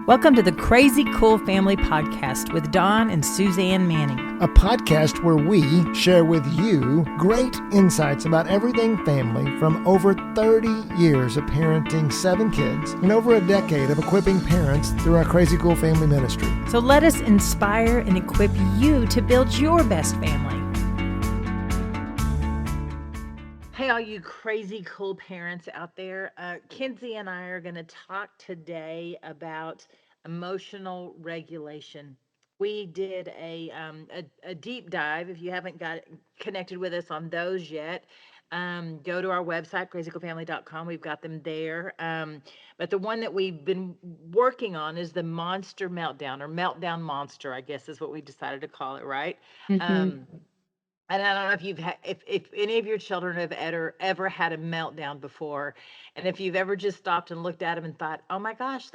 Welcome to the Crazy Cool Family Podcast with Don and Suzanne Manning. A podcast where we share with you great insights about everything family from over 30 years of parenting 7 kids and over a decade of equipping parents through our Crazy Cool Family ministry. So let us inspire and equip you to build your best family. Hey, all you crazy cool parents out there. Kenzie and I are going to talk today about emotional regulation. We did a deep dive. If you haven't got connected with us on those yet, go to our website, crazycoolfamily.com. We've got them there. But the one that we've been working on is the monster meltdown, or meltdown monster, I guess is what we decided to call it, right? And I don't know if you've had, if any of your children have ever had a meltdown before, and if you've ever just stopped and looked at them and thought, "Oh my gosh,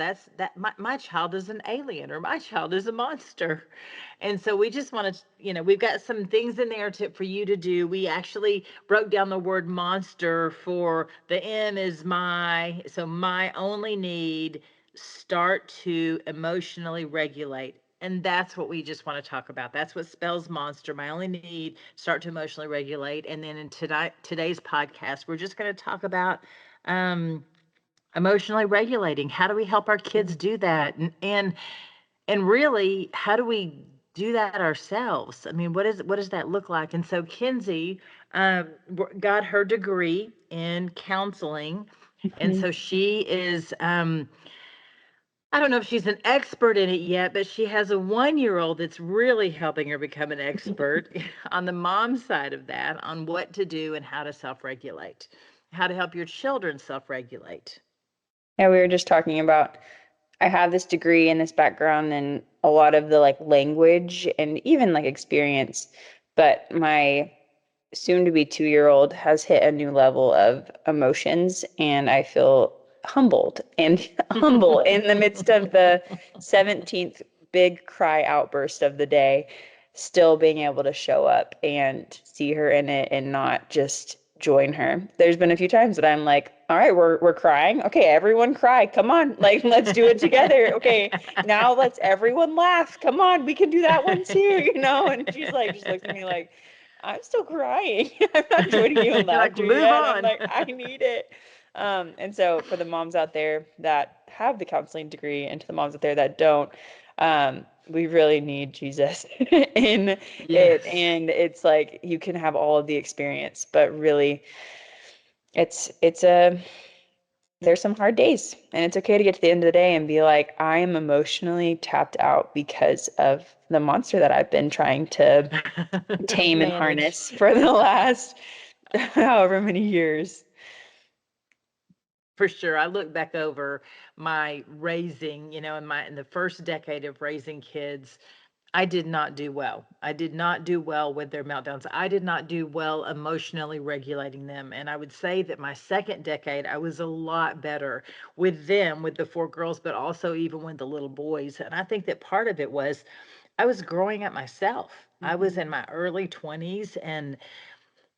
my child is an alien, or my child is a monster," and so we just want to, we've got some things in there for you to do. We actually broke down the word monster for the M is my, so my only need, start to emotionally regulate. And that's what we just want to talk about. That's what spells monster. My only need, start to emotionally regulate. And then in today's podcast, we're just going to talk about emotionally regulating. How do we help our kids do that? And really, how do we do that ourselves? I mean, what does that look like? And so Kenzie got her degree in counseling, and so she is. I don't know if she's an expert in it yet, but she has a 1-year-old that's really helping her become an expert on the mom side of that, on what to do and how to self-regulate, how to help your children self-regulate. Yeah, we were just talking about, I have this degree and this background and a lot of the language and even experience, but my soon-to-be 2-year-old has hit a new level of emotions, and I feel humbled and humble in the midst of the 17th big cry outburst of the day, still being able to show up and see her in it and not just join her. There's been a few times that I'm like, all right, we're crying. Okay, everyone cry. Come on. Let's do it together. Okay, now let's everyone laugh. Come on, we can do that one too, And she's just looks at me like, I'm still crying. I'm not joining you in laughter move yet. on. I'm like, I need it. And so for the moms out there that have the counseling degree and to the moms out there that don't, we really need Jesus in it. And it's you can have all of the experience, but really there's some hard days, and it's okay to get to the end of the day and be like, I am emotionally tapped out because of the monster that I've been trying to tame and harness for the last however many years. For sure. I look back over my raising, in the first decade of raising kids, I did not do well. I did not do well with their meltdowns. I did not do well emotionally regulating them. And I would say that my second decade, I was a lot better with them, with the 4 girls, but also even with the little boys. And I think that part of it was I was growing up myself. I was in my early 20s, and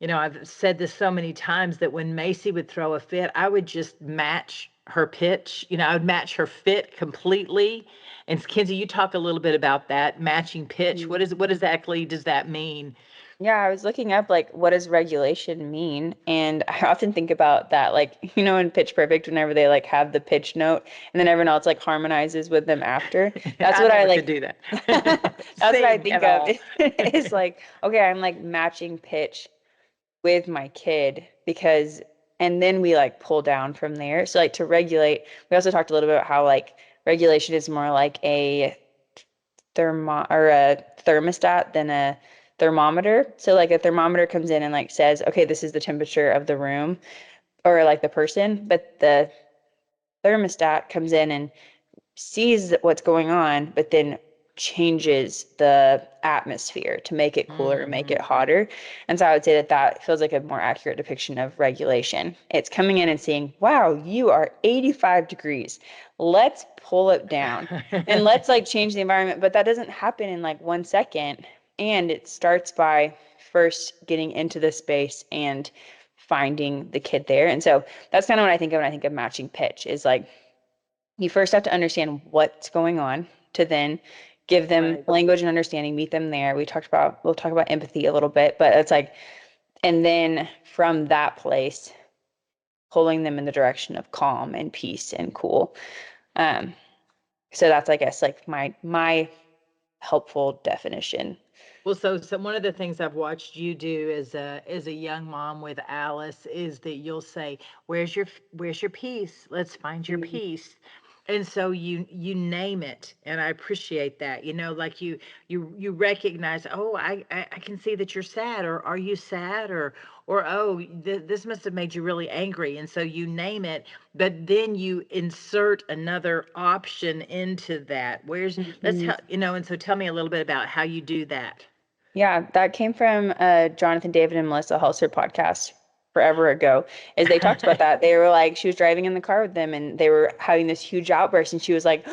I've said this so many times that when Macy would throw a fit, I would just match her pitch. I would match her fit completely. And Kenzie, you talk a little bit about that, matching pitch. What exactly does that mean? Yeah, I was looking up what does regulation mean? And I often think about that, in Pitch Perfect, whenever they have the pitch note and then everyone else harmonizes with them after. That's what I could do that. That's what I think of is okay, I'm matching pitch with my kid and then we pull down from there. So to regulate, we also talked a little bit about how regulation is more like a thermostat than a thermometer. So a thermometer comes in and says, okay, this is the temperature of the room or the person, but the thermostat comes in and sees what's going on, but then changes the atmosphere to make it cooler, make it hotter. And so I would say that feels like a more accurate depiction of regulation. It's coming in and saying, wow, you are 85 degrees. Let's pull it down and let's change the environment. But that doesn't happen in 1 second. And it starts by first getting into the space and finding the kid there. And so that's kind of what I think of when I think of matching pitch is You first have to understand what's going on to then give them Right. language and understanding, meet them there. We'll talk about empathy a little bit, but it's like, and then from that place, pulling them in the direction of calm and peace and cool. Um, so that's, I guess, like my helpful definition. Well, so one of the things I've watched you do as a young mom with Alice is that you'll say, where's your peace? Let's find your Mhm. peace." And so you name it, and I appreciate that. Like you recognize, "Oh, I can see that you're sad," or "Are you sad?" or "Oh, this must have made you really angry." And so you name it, but then you insert another option into that. Let's Mhm. help, and so tell me a little bit about how you do that. Yeah, that came from Jonathan David and Melissa Hulser podcast forever ago. As they talked about that, they were like, she was driving in the car with them and they were having this huge outburst, and she was like,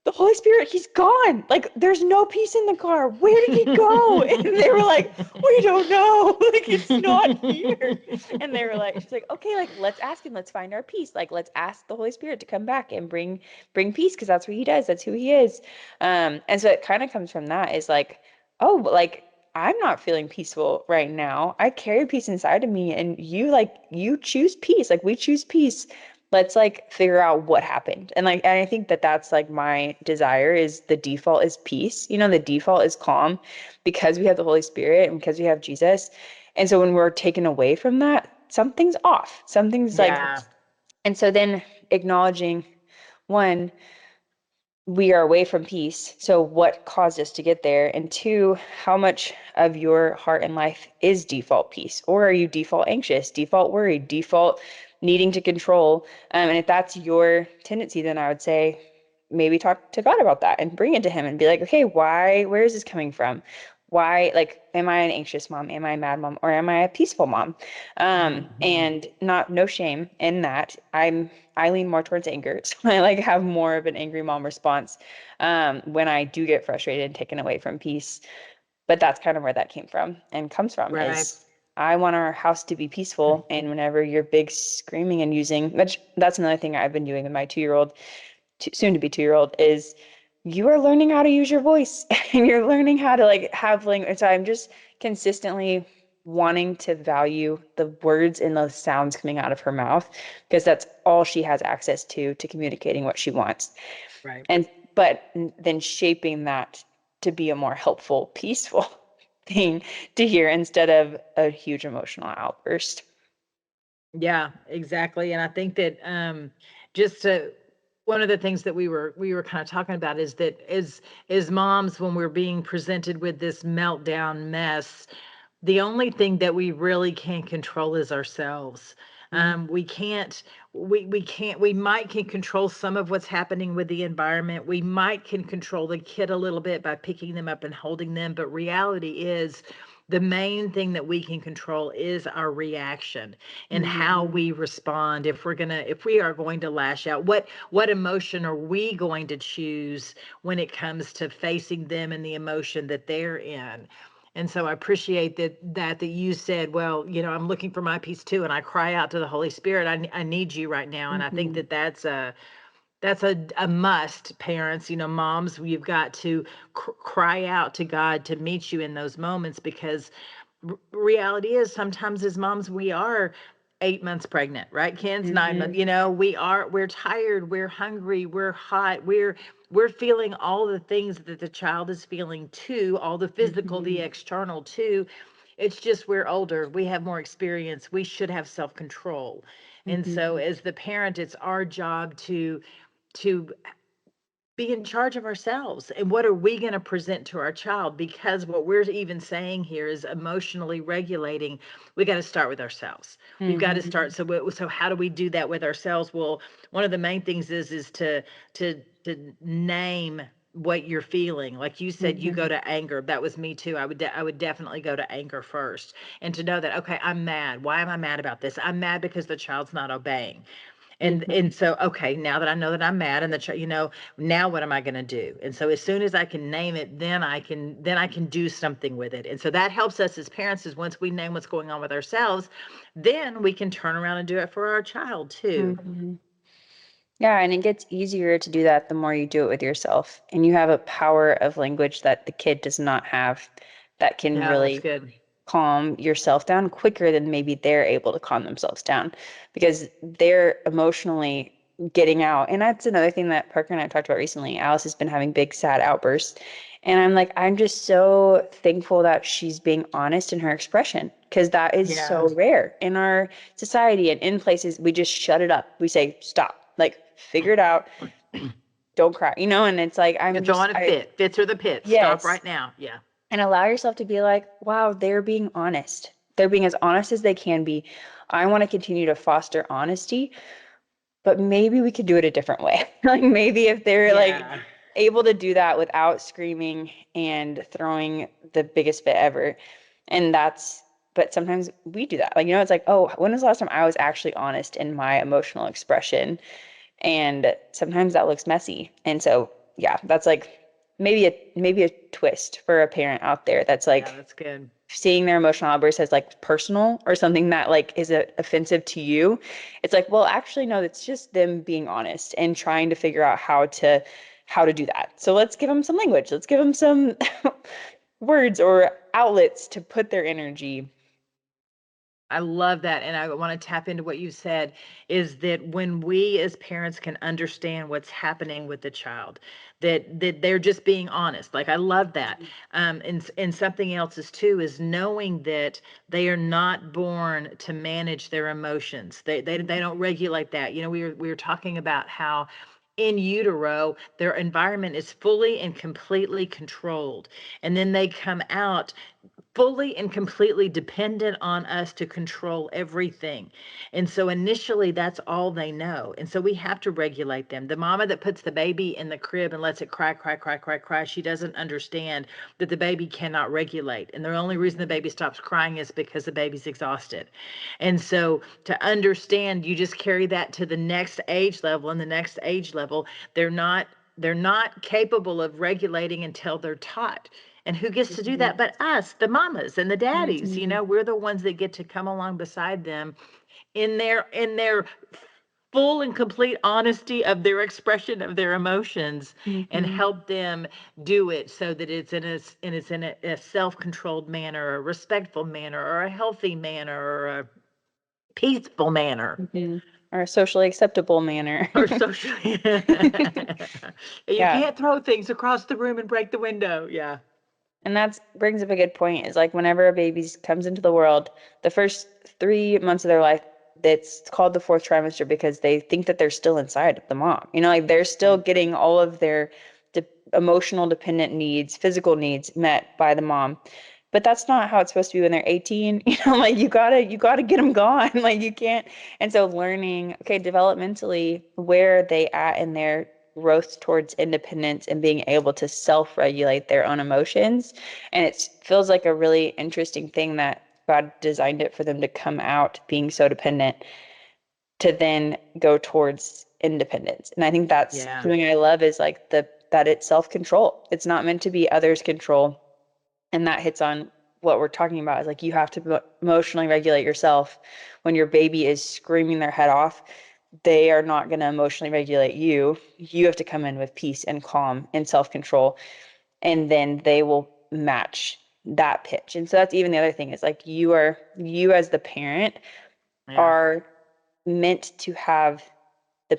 the Holy Spirit, he's gone. Like, there's no peace in the car. Where did he go? And they were like, we don't know. Like, it's not here. And they were like, she's like, okay, like, let's ask him. Let's find our peace. Like, let's ask the Holy Spirit to come back and bring peace, because that's what he does. That's who he is. And so it kind of comes from that, is like, oh, like, I'm not feeling peaceful right now. I carry peace inside of me, and you choose peace. Like, we choose peace. Let's like figure out what happened. And I think that that's like my desire, is the default is peace. The default is calm, because we have the Holy Spirit and because we have Jesus. And so when we're taken away from that, something's off. Something's like, Yeah. and so then acknowledging, one, we are away from peace. So what caused us to get there? And two, how much of your heart and life is default peace? Or are you default anxious, default worried, default needing to control? And if that's your tendency, then I would say maybe talk to God about that and bring it to him and be like, okay, where is this coming from? Why, like, am I an anxious mom? Am I a mad mom? Or am I a peaceful mom? Mhm. And no shame in that. I lean more towards anger. So I like have more of an angry mom response when I do get frustrated and taken away from peace. But that's kind of where that came from and comes from, Right. is I want our house to be peaceful. And whenever you're big screaming and using, which that's another thing I've been doing with my 2-year-old, soon to be 2-year-old, is you are learning how to use your voice and you're learning how to like have language. So I'm just consistently wanting to value the words and the sounds coming out of her mouth, because that's all she has access to communicating what she wants. Right. And but then shaping that to be a more helpful, peaceful thing to hear, instead of a huge emotional outburst. Yeah, exactly. And I think that just to one of the things that we were kind of talking about is that as moms, when we're being presented with this meltdown mess, the only thing that we really can't control is ourselves. Mhm. We might can control some of what's happening with the environment. We might can control the kid a little bit by picking them up and holding them, but reality is the main thing that we can control is our reaction and how Mhm. we respond. If we are going to lash out, what emotion are we going to choose when it comes to facing them and the emotion that they're in? And so I appreciate that you said, well, I'm looking for my peace too, and I cry out to the Holy Spirit. I need you right now, and I think Mhm. that's a must. Parents, moms, you've got to cry out to God to meet you in those moments, because reality is sometimes as moms we are 8 months pregnant, right? Ken's 9 months. Mhm. We're tired, we're hungry, we're hot, we're feeling all the things that the child is feeling too, all the physical, the Mhm. external too. It's just we're older, we have more experience, we should have self-control. And Mhm. so as the parent, it's our job to be in charge of ourselves, and what are we going to present to our child, because what we're even saying here is emotionally regulating. We got to start with ourselves. We've got to Mhm. start. So how do we do that with ourselves? Well, one of the main things is to name what you're feeling. Like you said, you go Mhm. to anger. That was me too. I would definitely go to anger first, and to know that, okay, I'm mad. Why am I mad about this? I'm mad because the child's not obeying. And Mhm. so, okay, now that I know that I'm mad, and now what am I going to do? And so as soon as I can name it, then I can do something with it. And so that helps us as parents, is once we name what's going on with ourselves, then we can turn around and do it for our child too. Mhm. Yeah, and it gets easier to do that the more you do it with yourself. And you have a power of language that the kid does not have that can Yeah, that's really good. calm yourself down quicker than maybe they're able to calm themselves down because they're emotionally getting out. And that's another thing that Parker and I talked about recently. Alice has been having big sad outbursts. And I'm like, I'm just so thankful that she's being honest in her expression because that is Yeah. so rare in our society and in places we just shut it up. We say, stop, like figure it out, don't cry, and it's like, You're I'm just, throwing a fit. Fits are the pits. Stop yes, right now. Yeah. and allow yourself to be like, wow, they're being honest. They're being as honest as they can be. I want to continue to foster honesty, but maybe we could do it a different way. Like maybe if they're like Yeah. able to do that without screaming and throwing the biggest fit ever. And but sometimes we do that. Like, it's like, oh, when was the last time I was actually honest in my emotional expression? And sometimes that looks messy. And so, yeah, that's like maybe a twist for a parent out there that's Yeah, like that's good. seeing their emotional outburst as like personal or something that like is offensive to you. It's like, well, actually, no, it's just them being honest and trying to figure out how to do that. So let's give them some language. Let's give them some words or outlets to put their energy. I love that. And I want to tap into what you said is that when we as parents can understand what's happening with the child, that they're just being honest. Like I love that. And something else is too is knowing that they are not born to manage their emotions. They don't regulate that. We were talking about how in utero, their environment is fully and completely controlled. And then they come out fully and completely dependent on us to control everything. And so initially, that's all they know. And so we have to regulate them. The mama that puts the baby in the crib and lets it cry, cry, cry, cry, cry, she doesn't understand that the baby cannot regulate. And the only reason the baby stops crying is because the baby's exhausted. And so to understand, you just carry that to the next age level and the next age level. They're not capable of regulating until they're taught. And who gets to do Mhm. that but us, the mamas and the daddies? Mhm. We're the ones that get to come along beside them in their full and complete honesty of their expression of their emotions and Mhm. help them do it so that it's in a self-controlled manner, a respectful manner, or a healthy manner, or a peaceful manner, Mhm. Or a socially acceptable manner. or socially. You Yeah. can't throw things across the room and break the window. Yeah. And that brings up a good point is like whenever a baby comes into the world, the first 3 months of their life, it's called the fourth trimester because they think that they're still inside of the mom. Like they're still Right. getting all of their emotional dependent needs, physical needs met by the mom. But that's not how it's supposed to be when they're 18. Like you gotta get them gone. Like you can't. And so learning, okay, developmentally, where are they at in their growth towards independence and being able to self-regulate their own emotions. And it feels like a really interesting thing that God designed it for them to come out being so dependent to then go towards independence. And I think that's Yeah. something I love is like that it's self-control. It's not meant to be others' control. And that hits on what we're talking about is like you have to emotionally regulate yourself when your baby is screaming their head off. They are not going to emotionally regulate you. You have to come in with peace and calm and self-control, and then they will match that pitch. And so that's even the other thing is like you as the parent Yeah. are meant to have the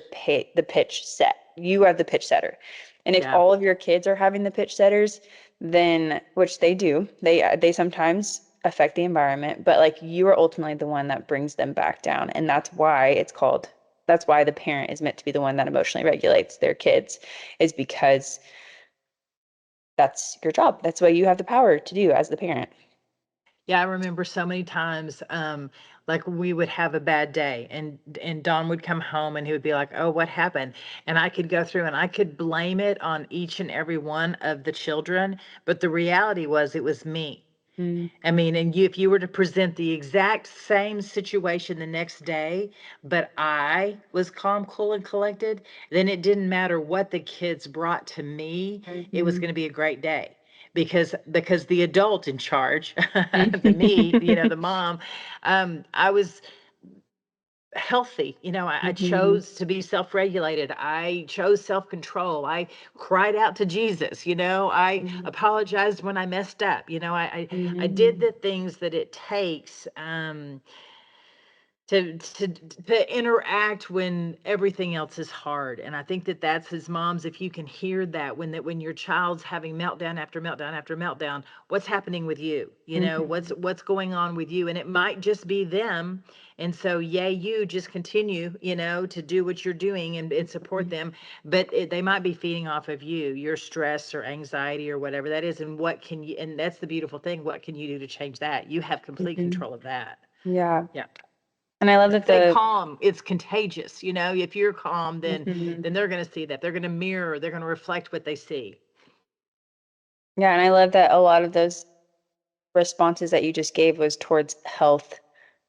pitch set. You are the pitch setter. And if Yeah. all of your kids are having the pitch setters, then which they do, they sometimes affect the environment, but like you are ultimately the one that brings them back down. And that's why the parent is meant to be the one that emotionally regulates their kids, is because that's your job. That's what you have the power to do as the parent. Yeah, I remember so many times, like we would have a bad day, and Don would come home and he would be like, "Oh, what happened?" And I could go through and I could blame it on each and every one of the children, but the reality was it was me. Mm, I mean, and if you were to present the exact same situation the next day, but I was calm, cool, and collected, then it didn't matter what the kids brought to me. It was mhm, going to be a great day because the adult in charge, the me, mhm. the mom, I was. healthy. I Mm-hmm. chose to be self-regulated. I chose self-control. I cried out to Jesus. I apologized when I messed up. I did Mm-hmm. the things that it takes, to interact when everything else is hard. And I think that that's, as moms, if you can hear that, when your child's having meltdown after meltdown after meltdown, what's happening with you? What's Mm-hmm. what's going on with you? And it might just be them. And so, yay, you just continue, to do what you're doing, and support them. But they might be feeding off of you, your stress or anxiety or whatever that is. And what can you, and that's the beautiful thing, what can you do to change that? You have complete Mm-hmm. control of that. Yeah. Yeah. And I love that Stay the calm. It's contagious. If you're calm, then Mhm. they're going to see that. They're going to mirror, they're going to reflect what they see. Yeah, and I love that a lot of those responses that you just gave was towards health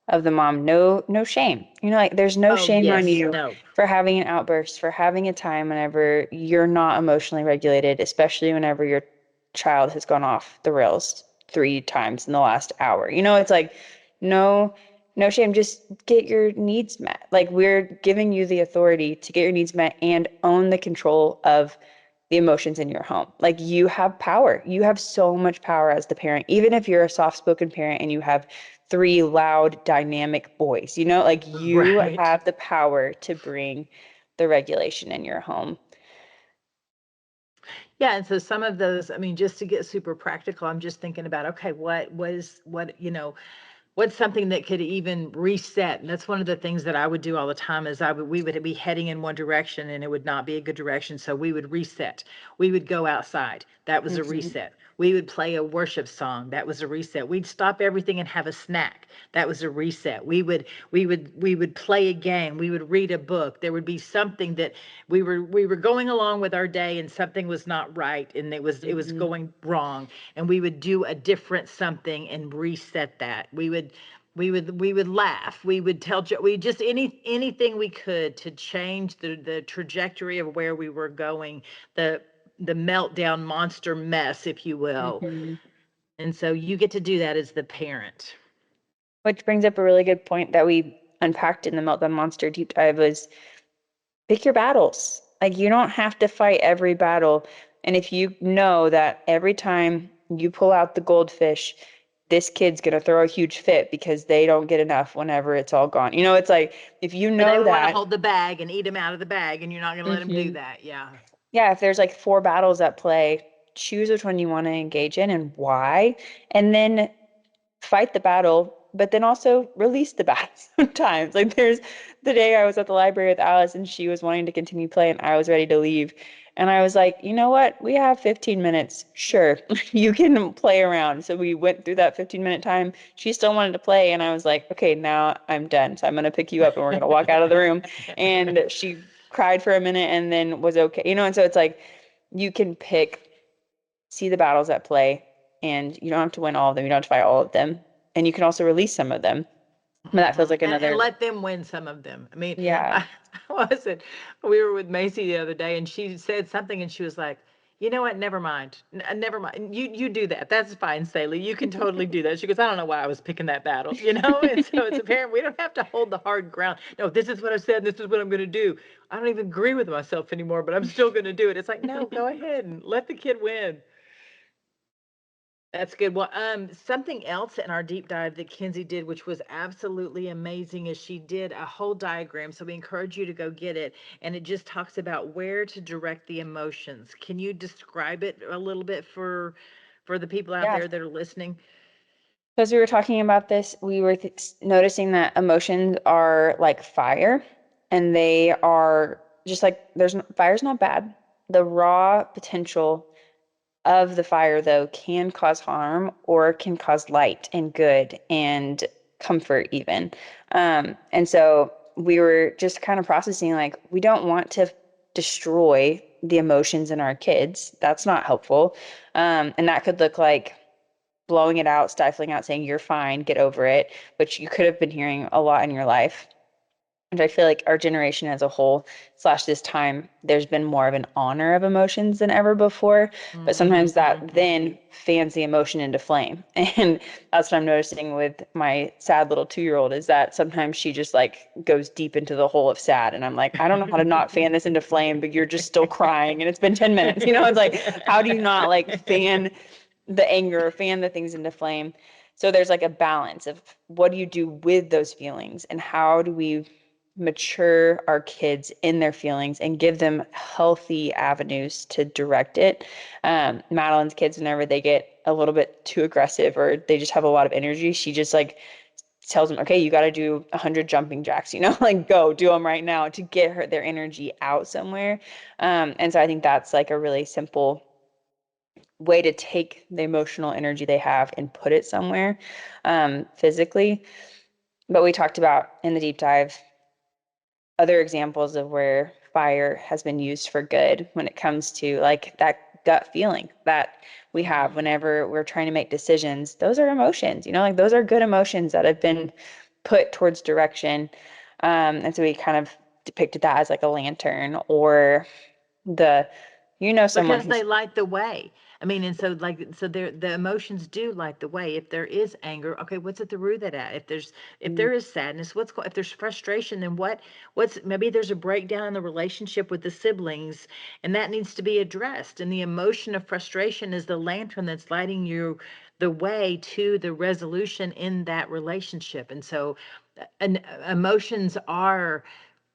of the mom. No, no shame. Like there's no Oh, shame on yes. you No. for having an outburst, for having a time whenever you're not emotionally regulated, especially whenever your child has gone off the rails 3 times in the last hour. It's like no, no shame. Just get your needs met. Like we're giving you the authority to get your needs met and own the control of the emotions in your home. Like you have power. You have so much power as the parent, even if you're a soft-spoken parent and you have three loud, dynamic boys, like you Right. have the power to bring the regulation in your home. Yeah, and so some of those, I mean, just to get super practical, I'm just thinking about, okay, what's something that could even reset? And that's one of the things that I would do all the time, is we would be heading in one direction and it would not be a good direction. So we would reset. We would go outside. That was a Hmm. reset. We would play a worship song. That was a reset. We'd stop everything and have a snack. That was a reset. We would play a game. We would read a book. There would be something that we were going along with our day, and something was not right, and it was Hmm. going wrong, and we would do a different something and reset that. We would laugh. We would we just anything we could to change the trajectory of where we were going, the the meltdown monster mess, if you will. Hmm. And so you get to do that as the parent. Which brings up a really good point that we unpacked in the Meltdown Monster deep dive was pick your battles. Like you don't have to fight every battle. And if you know that every time you pull out the goldfish, this kid's gonna throw a huge fit because they don't get enough whenever it's all gone. It's like if you Or they know would want to that, hold the bag and eat them out of the bag, and you're not going to let them do mhm, that. Yeah. yeah, if there's like four battles at play, choose which one you want to engage in and why, and then fight the battle, but then also release the battle sometimes. Like there's the day I was at the library with Alice and she was wanting to continue playing. I was ready to leave. And I was like, you know what? We have 15 minutes. Sure, you can play around. So we went through that 15-minute time. She still wanted to play. And I was like, okay, now I'm done. So I'm going to pick you up and we're going to walk out of the room. And she cried for a minute and then was okay. And so it's like you can pick, see the battles at play, and you don't have to win all of them. You don't have to fight all of them. And you can also release some of them. But that feels like And another, let them win some of them. I mean, yeah. I, I wasn't. We were with Macy the other day, and she said something, and she was like, "You know what? Never mind. Never mind. You do that. That's fine, Staley. You can totally do that." She goes, "I don't know why I was picking that battle, you know." And so it's apparent we don't have to hold the hard ground. No, this is what I said. This is what I'm going to do. I don't even agree with myself anymore, but I'm still going to do it. It's like, no, go ahead and let the kid win. That's good. Well, something else in our deep dive that Kenzie did, which was absolutely amazing, is she did a whole diagram. So we encourage you to go get it. And it just talks about where to direct the emotions. Can you describe it a little bit for the people out Yeah. there that are listening? As we were talking about this, we were noticing that emotions are like fire, and they are just like fire's not bad. The raw potential of the fire, though, can cause harm or can cause light and good and comfort, even. And so we were just kind of processing like, we don't want to destroy the emotions in our kids. That's not helpful. And that could look like blowing it out, stifling out, saying, you're fine, get over it, which you could have been hearing a lot in your life. And I feel like our generation as a whole, slash this time, there's been more of an honor of emotions than ever before. But sometimes that then fans the emotion into flame. And that's what I'm noticing with my sad little 2-year-old, is that sometimes she just like goes deep into the hole of sad. And I'm like, I don't know how to not fan this into flame, but you're just still crying and it's been 10 minutes. It's like, how do you not like fan the anger, fan the things into flame? So there's like a balance of what do you do with those feelings, and how do we mature our kids in their feelings and give them healthy avenues to direct it. Madeline's kids, whenever they get a little bit too aggressive or they just have a lot of energy, she just like tells them, okay, you got to do 100 jumping jacks, like go do them right now, to get their energy out somewhere. And so I think that's like a really simple way to take the emotional energy they have and put it somewhere, physically. But we talked about in the deep dive other examples of where fire has been used for good when it comes to like that gut feeling that we have whenever we're trying to make decisions. Those are emotions, like those are good emotions that have been put towards direction. And so we kind of depicted that as like a lantern, or the, someone Because who's, they light the way. I mean, and so the emotions do light the way. If there is anger, okay, what's at the root of that? If there is sadness, if there's frustration, then what's maybe there's a breakdown in the relationship with the siblings, and that needs to be addressed. And the emotion of frustration is the lantern that's lighting you the way to the resolution in that relationship. And so, emotions are,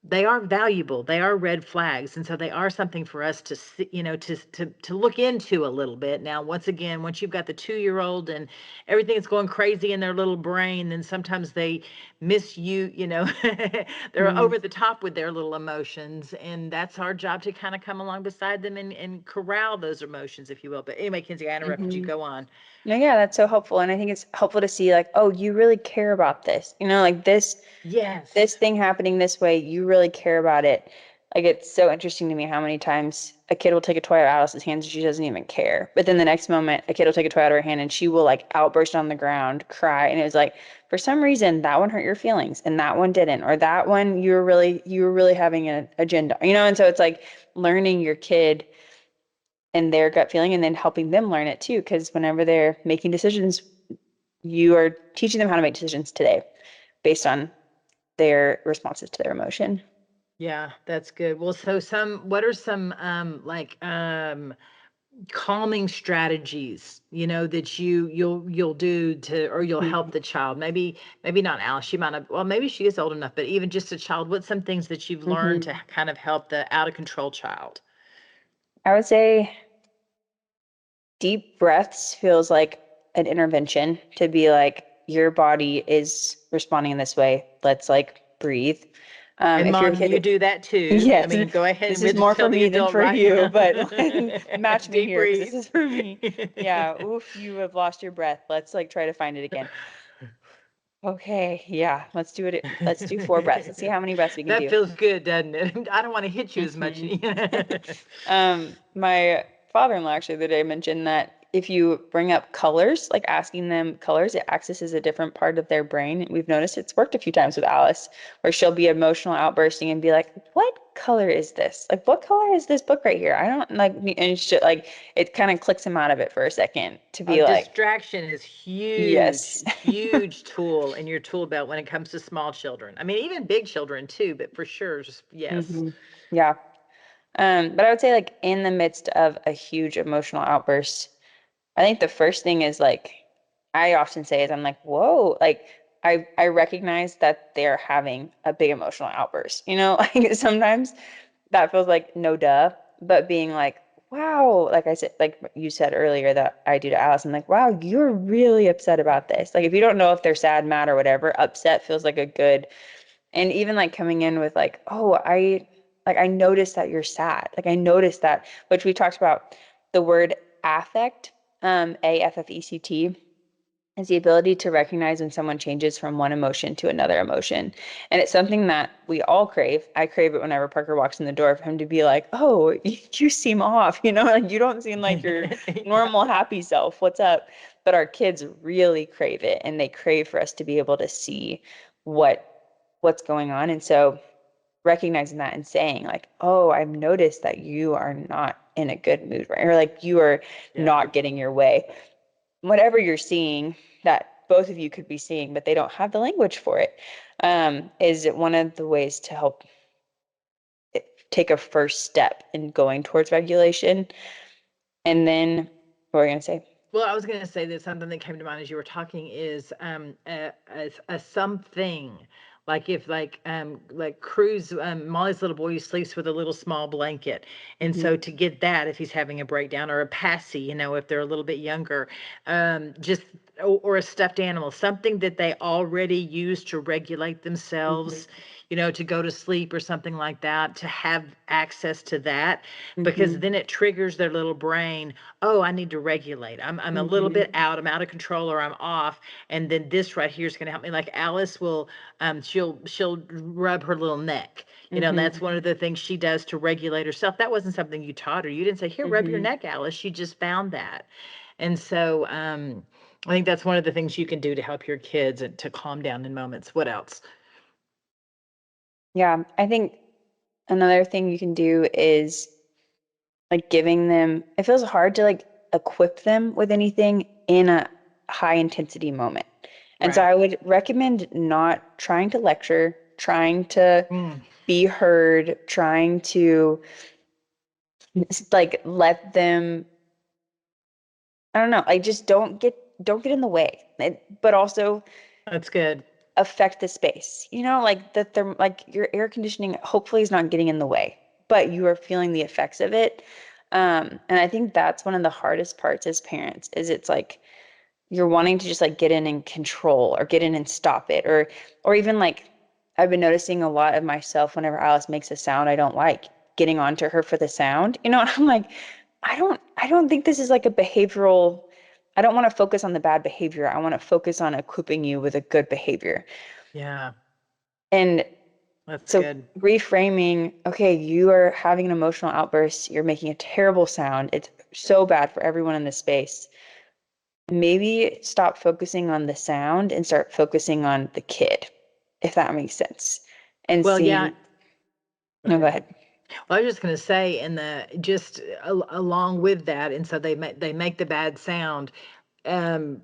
they are valuable. They are red flags, and so they are something for us to see, to look into a little bit. Now, once again, once you've got the 2-year-old and everything's going crazy in their little brain, then sometimes they miss you. They're Mhm, over the top with their little emotions, and that's our job to kind of come along beside them and corral those emotions, if you will. But anyway, Kenzie, I interrupted you. mhm. Go on. No, yeah, that's so helpful. And I think it's helpful to see like, oh, you really care about this, like this Yes. thing happening this way, you really care about it. Like, it's so interesting to me how many times a kid will take a toy out of Alice's hands and she doesn't even care. But then the next moment, a kid will take a toy out of her hand and she will like outburst on the ground, cry. And it was like, for some reason, that one hurt your feelings and that one didn't, or that one you were really having an agenda, And so it's like learning your kid and their gut feeling, and then helping them learn it too. Because whenever they're making decisions, you are teaching them how to make decisions today based on their responses to their emotion. Yeah, that's good. Well, so what are some calming strategies, that you'll do to, or you'll help the child? Maybe not Alice. She might not, well, maybe she is old enough, but even just a child, what's some things that you've learned to Mm-hmm. kind of help the out of control child? I would say deep breaths feels like an intervention, to be like, your body is responding in this way. Let's like breathe. And If your mom, you kid, do that too. I yes, mean, go ahead and this we'll is just more tell for the me than adult for right you, now. but match me Deep here because this breathe. is for me. Yeah. Oof, you have lost your breath. Let's like try to find it again. Okay. Yeah. Let's do it. Let's do 4 breaths. Let's see how many breaths we can That do. feels good, doesn't it? I don't want to hit you as much. Mhm. My father-in-law actually the other day mentioned that if you bring up colors, like asking them colors, it accesses a different part of their brain. And we've noticed it's worked a few times with Alice, where she'll be emotional outbursting and be like, "What color is this? Like, what color is this book right here? I don't like," and she, like, it kind of clicks him out of it for a second to Oh, be like, distraction is huge, "Yes." huge tool in your tool belt when it comes to small children. I mean, even big children too, but for sure, just yes. Hmm. Yeah. But I would say like in the midst of a huge emotional outburst, I think the first thing is like, I often say is I'm like, whoa, like I recognize that they're having a big emotional outburst. Like sometimes that feels like no duh, but being like, wow, like I said, like you said earlier that I do to Alice, I'm like, wow, you're really upset about this. Like if you don't know if they're sad, mad, or whatever, upset feels like a good, and even like coming in with like, oh, I noticed that you're sad. Like I noticed that, which we talked about, the word affect, AFFECT, is the ability to recognize when someone changes from one emotion to another emotion. And it's something that we all crave. I crave it whenever Parker walks in the door, for him to be like, oh, you seem off, like you don't seem like your Yeah. normal happy self. What's up? But our kids really crave it, and they crave for us to be able to see what what's going on. And so recognizing that and saying like, oh, I've noticed that you are not in a good mood, right? Or like you are Yeah. not getting your way. Whatever you're seeing that both of you could be seeing, but they don't have the language for it, is one of the ways to help take a first step in going towards regulation. And then what are you going to say? Well, I was going to say that something that came to mind as you were talking is a something like if like Cruz Molly's little boy sleeps with a little small blanket, and Mm-hmm. so to get that if he's having a breakdown, or a passy, if they're a little bit younger, just or a stuffed animal, something that they already use to regulate themselves, to go to sleep or something like that, to have access to that, because Mm-hmm. then it triggers their little brain. Oh, I need to regulate. I'm a little Mm-hmm. bit out. I'm out of control, or I'm off. And then this right here is going to help me. Like Alice will, she'll rub her little neck. And Mm-hmm. that's one of the things she does to regulate herself. That wasn't something you taught her. You didn't say, "Here, rub your Mm-hmm. neck, Alice." She just found that. And so, I think that's one of the things you can do to help your kids and to calm down in moments. What else? Yeah, I think another thing you can do is like giving them, it feels hard to like equip them with anything in a high intensity moment. And so Right. I would recommend not trying to lecture, trying to Mm, be heard, trying to like let them, I don't know, like just don't get in the way. But also that's good. affect the space. Like like your air conditioning hopefully is not getting in the way, but you are feeling the effects of it. And I think that's one of the hardest parts as parents is it's like you're wanting to just like get in and control or get in and stop it or even like I've been noticing a lot of myself whenever Alice makes a sound I don't like, getting onto her for the sound, and I'm like, I don't think this is like a behavioral. I don't want to focus on the bad behavior. I want to focus on equipping you with a good behavior. Yeah, And that's so good. reframing, okay, you are having an emotional outburst, you're making a terrible sound. It's so bad for everyone in the space. Maybe stop focusing on the sound and start focusing on the kid, if that makes sense. And Well, yeah. seeing, Go no, go ahead. ahead. Well, I was just going to say, in the just along with that, and so they make the bad sound. Um,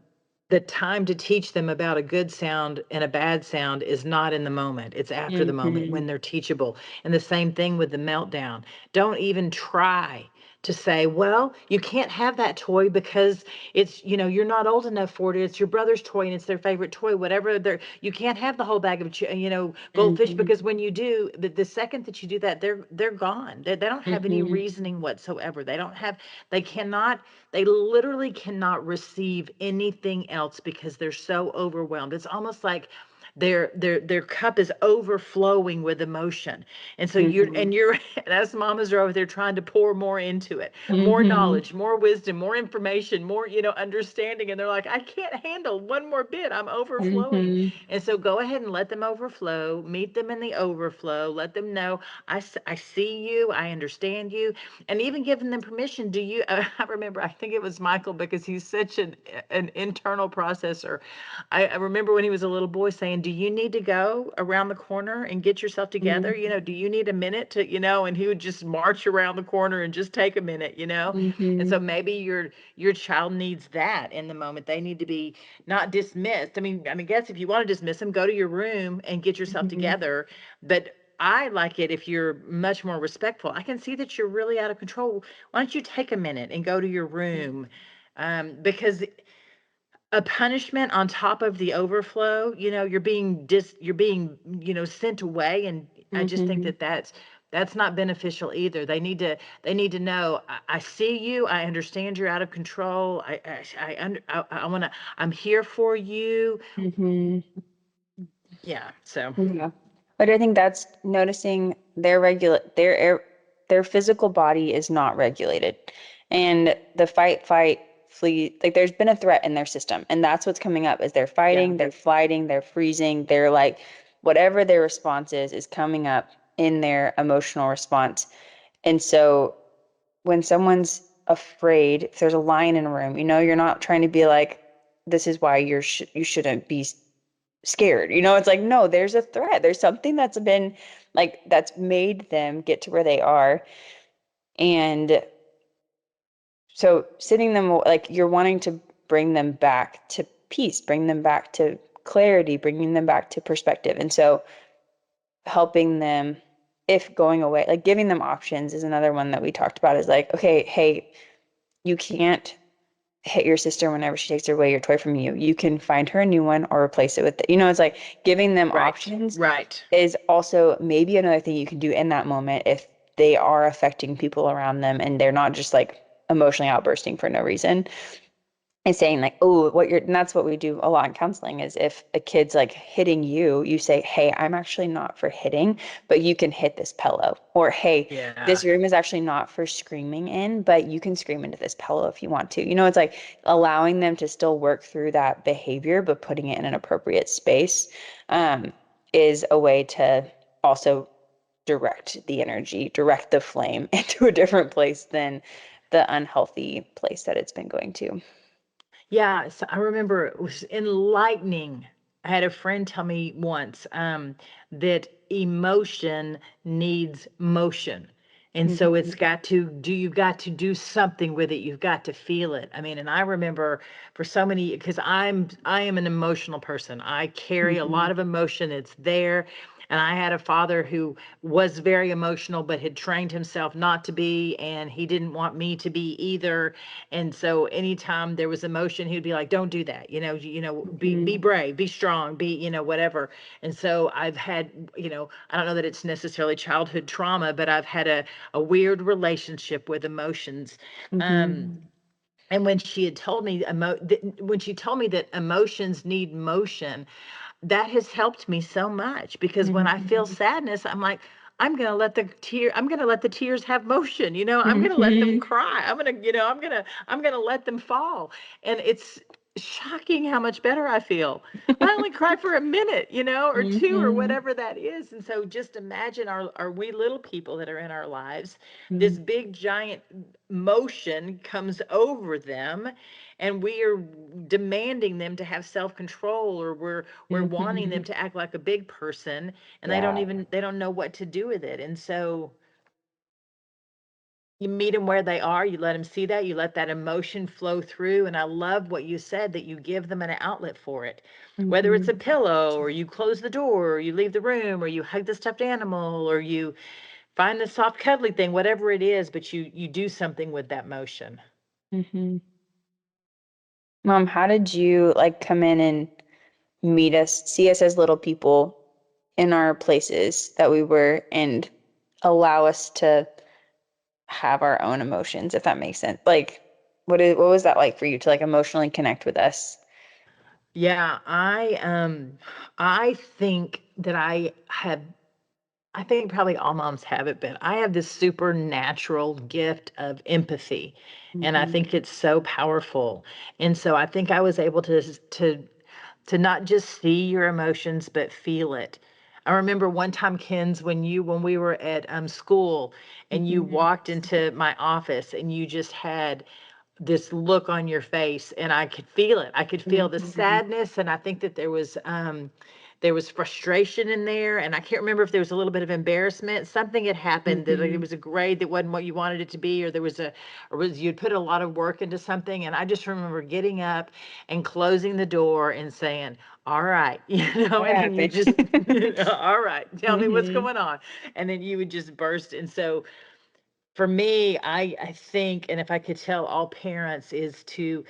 the time to teach them about a good sound and a bad sound is not in the moment. It's after the moment Mm-hmm. when they're teachable. And the same thing with the meltdown. Don't even try to say, well, you can't have that toy because it's, you're not old enough for it. It's your brother's toy and it's their favorite toy, whatever. You can't have the whole bag of, goldfish, Mm-hmm. because when you do, the second that you do that, they're gone. They don't have any Mm-hmm. reasoning whatsoever. They cannot, they literally cannot receive anything else because they're so overwhelmed. It's almost like their cup is overflowing with emotion. And so Mm-hmm. you're and us mamas are over there trying to pour more into it, more Mm-hmm. knowledge, more wisdom, more information, more, understanding. And they're like, I can't handle one more bit. I'm overflowing. Mm-hmm. And so go ahead and let them overflow, meet them in the overflow, let them know, I see you, I understand you, and even giving them permission. Do you, I remember, I think it was Michael, because he's such an internal processor. I remember when he was a little boy saying, do you need to go around the corner and get yourself together? Do you need a minute to, and he would just march around the corner and just take a minute, And Mm-hmm. so maybe your child needs that in the moment. They need to be not dismissed. I mean, guess if you want to dismiss them, go to your room and get yourself Mm-hmm. together. But I like it if you're much more respectful. I can see that you're really out of control. Why don't you take a minute and go to your room? Because a punishment on top of the overflow, you're being sent away, and I just think Mm-hmm. that that's not beneficial either. They need to know, I see you, I understand you're out of control. I want to, I'm here for you. Mm-hmm. Yeah. So Yeah. But I think that's noticing their physical body is not regulated. And the fight, flee, like there's been a threat in their system. And that's what's coming up is they're yeah. fighting, they're flighting, they're freezing, they're like whatever their response is coming up in their emotional response. And so when someone's afraid, if there's a lion in a room, you're not trying to be like, this is why you shouldn't be scared. It's like, no, there's a threat. There's something that's been like that's made them get to where they are. And so sitting them like you're wanting to bring them back to peace, bring them back to clarity, bringing them back to perspective. And so helping them, if going away, like giving them options is another one that we talked about, is like, okay, hey, you can't hit your sister whenever she takes away your toy from you. You can find her a new one or replace it with it's like giving them Right. options Right. is also maybe another thing you can do in that moment if they are affecting people around them and they're not just like emotionally outbursting for no reason. And saying like, oh, and that's what we do a lot in counseling, is if a kid's like hitting you, you say, hey, I'm actually not for hitting, but you can hit this pillow. Or, hey, Yeah. this room is actually not for screaming in, but you can scream into this pillow if you want to. It's like allowing them to still work through that behavior, but putting it in an appropriate space, is a way to also direct the energy, direct the flame into a different place than the unhealthy place that it's been going to. Yeah, so I remember it was enlightening. I had a friend tell me once that emotion needs motion. And so Mhm. it's got to do, you've got to do something with it. You've got to feel it. I mean, and I remember for so many, because I am an emotional person. I carry a lot Mhm. of emotion. It's there. And I had a father who was very emotional, but had trained himself not to be, and he didn't want me to be either. And so anytime there was emotion, he'd be like, "Don't do that. Be Mhm. brave, be strong, be, whatever." And so I've had, I don't know that it's necessarily childhood trauma, but I've had a weird relationship with emotions. Um, Mhm. and when she had told me when she told me that emotions need motion, that has helped me so much, because when I feel Mhm. sadness, I'm like, I'm going to let the tears have motion, I'm going to let them Mhm. cry. I'm going to let them fall. And it's shocking how much better I feel. I only cry for a minute, or two, or Mhm. whatever that is. And so just imagine our we little people that are in our lives, this Mhm. big giant motion comes over them, and we are demanding them to have self-control, or we're wanting them Mhm. to act like a big person, and Yeah. they don't know what to do with it. And so you meet them where they are, you let them see that, you let that emotion flow through. And I love what you said, that you give them an outlet for it, whether it's a Mhm. pillow, or you close the door, or you leave the room, or you hug the stuffed animal, or you find the soft cuddly thing, whatever it is, but you do something with that motion. Mhm. Mom, how did you like come in and meet us, see us as little people in our places that we were, and allow us to have our own emotions, if that makes sense? Like, what was that like for you to like emotionally connect with us? Yeah, I think that I think probably all moms have it, but I have this supernatural gift of empathy, and I Mhm. think it's so powerful. And so I think I was able to not just see your emotions, but feel it. I remember one time, Kens, when we were at school, and you Mhm. walked into my office, and you just had this look on your face, and I could feel it. I could feel the Mhm. sadness, and I think that there was frustration in there, and I can't remember if there was a little bit of embarrassment. Something had happened, that like, it Mhm. was a grade that wasn't what you wanted it to be, or or was you'd put a lot of work into something. And I just remember getting up and closing the door and saying, "All right," What and then you happened? just, "All right, tell me what's Mhm. going on," and then you would just burst. And so for me, I think, and if I could tell all parents, is to,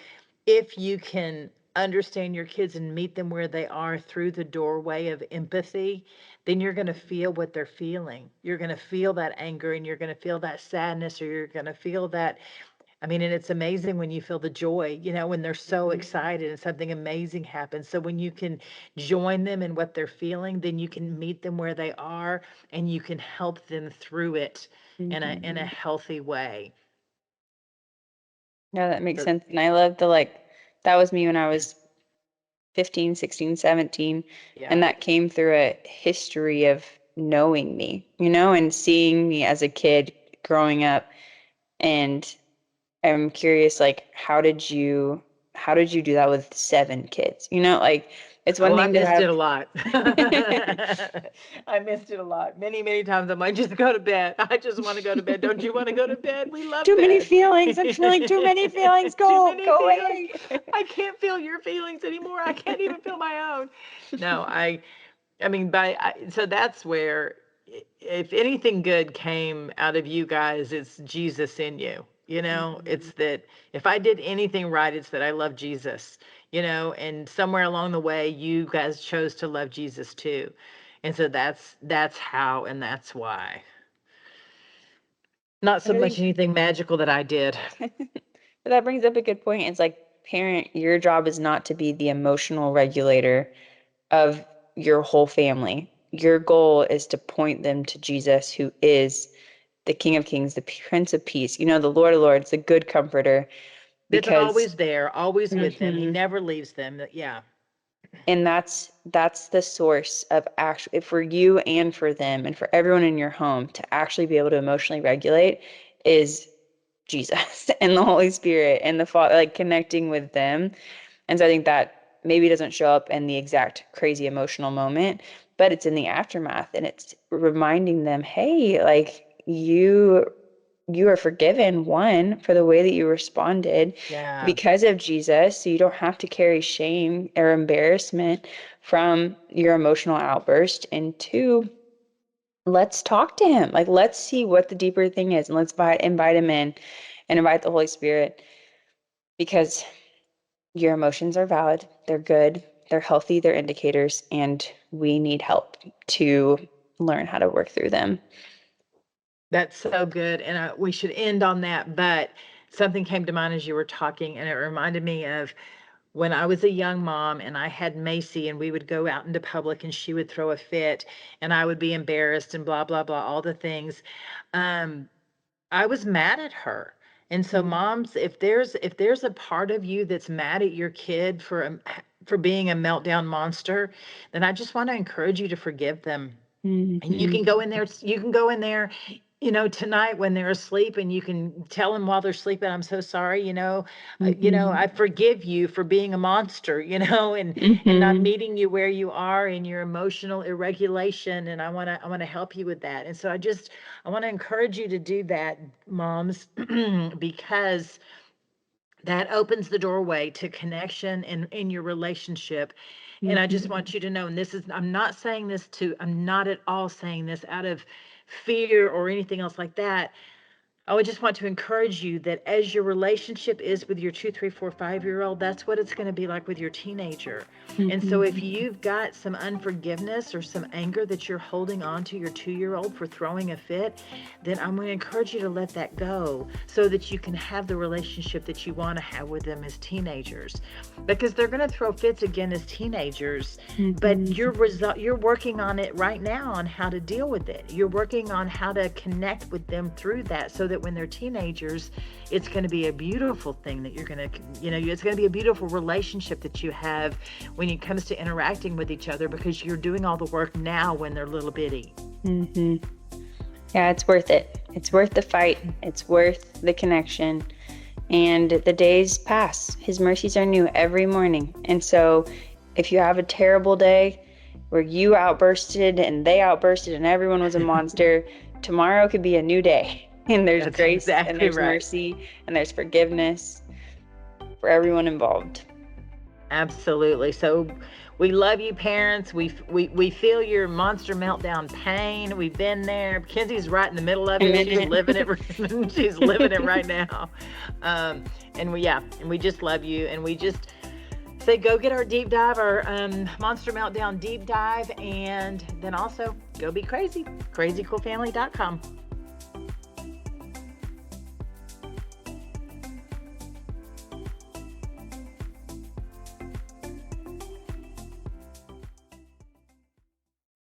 if you can understand your kids and meet them where they are through the doorway of empathy, then you're going to feel what they're feeling. You're going to feel that anger, and you're going to feel that sadness, or you're going to feel that. I mean, and it's amazing when you feel the joy, when they're so Mhm. excited and something amazing happens. So when you can join them in what they're feeling, then you can meet them where they are, and you can help them through it in a Mhm. healthy way. Yeah, that makes So sense. And I love the like, that was me when I was 15, 16, 17. yeah. And that came through a history of knowing me, and seeing me as a kid growing up. And I'm curious, like, how did you how did you do that with 7 kids? Like it's one Oh, I thing to missed it have a lot. I missed it a lot. Many, many times I'm like, just go to bed. I just want to go to bed. Don't you want to go to bed? We love too many bed. feelings. I'm feeling too many feelings. Too Go, many go feelings. away. I can't feel your feelings anymore. I can't even feel my own. No, I mean, so that's where, if anything good came out of you guys, it's Jesus in you. It's that if I did anything right, it's that I love Jesus, and somewhere along the way, you guys chose to love Jesus too. And so that's how, and that's why. Not so And I much think anything magical that I did. that brings up a good point. It's like, parent, your job is not to be the emotional regulator of your whole family. Your goal is to point them to Jesus, who is the King of Kings, the Prince of Peace, the Lord of Lords, the good comforter, It's because always there, always with them. He Mhm. never leaves them. Yeah. and that's the source of actually, for you and for them and for everyone in your home to actually be able to emotionally regulate is Jesus and the Holy Spirit and the Father, like connecting with them. And so I think that maybe doesn't show up in the exact crazy emotional moment, but it's in the aftermath, and it's reminding them, hey, like you are forgiven, one, for the way that you responded Yeah. because of Jesus. So you don't have to carry shame or embarrassment from your emotional outburst. And two, let's talk to him. Like, let's see what the deeper thing is, and let's invite him in and invite the Holy Spirit, because your emotions are valid, they're good, they're healthy, they're indicators, and we need help to learn how to work through them. That's so good. And we should end on that. But something came to mind as you were talking, and it reminded me of when I was a young mom and I had Macy, and we would go out into public and she would throw a fit and I would be embarrassed and blah, blah, blah, all the things. Um, I was mad at her. And so moms, if there's a part of you that's mad at your kid for being a meltdown monster, then I just want to encourage you to forgive them. And you Mm-hmm. can go in there, tonight when they're asleep, and you can tell them while they're sleeping, I'm so sorry, Mm-hmm. I forgive you for being a monster, and not Mm-hmm. meeting you where you are in your emotional irregulation. And I want to help you with that. And so I want to encourage you to do that, moms, because that opens the doorway to connection in your relationship. And I just Mm-hmm. want you to know, and I'm not at all saying this out of fear or anything else like that. I would just want to encourage you that as your relationship is with your 2, 3, 4, 5-year-old, that's what it's going to be like with your teenager. And so if Mm-hmm. you've got some unforgiveness or some anger that you're holding on to your 2-year-old for throwing a fit, then I'm going to encourage you to let that go so that you can have the relationship that you want to have with them as teenagers. Because they're going to throw fits again as teenagers, but Mm-hmm. you're working on it right now on how to deal with it. You're working on how to connect with them through that so that when they're teenagers, it's going to be a beautiful thing that you're going to, it's going to be a beautiful relationship that you have when it comes to interacting with each other, because you're doing all the work now when they're little bitty. Mm-hmm. Yeah, it's worth it. It's worth the fight. It's worth the connection. And the days pass. His mercies are new every morning. And so if you have a terrible day where you outbursted and they outbursted and everyone was a monster, tomorrow could be a new day. And there's That's grace and exactly there's right. mercy and there's forgiveness for everyone involved. Absolutely. So we love you, parents. We feel your monster meltdown pain. We've been there. Kenzie's right in the middle of it. She's living it. She's living it right now. And we just love you. And we just say, go get our deep dive, our monster meltdown deep dive, and then also go be crazy. crazycoolfamily.com.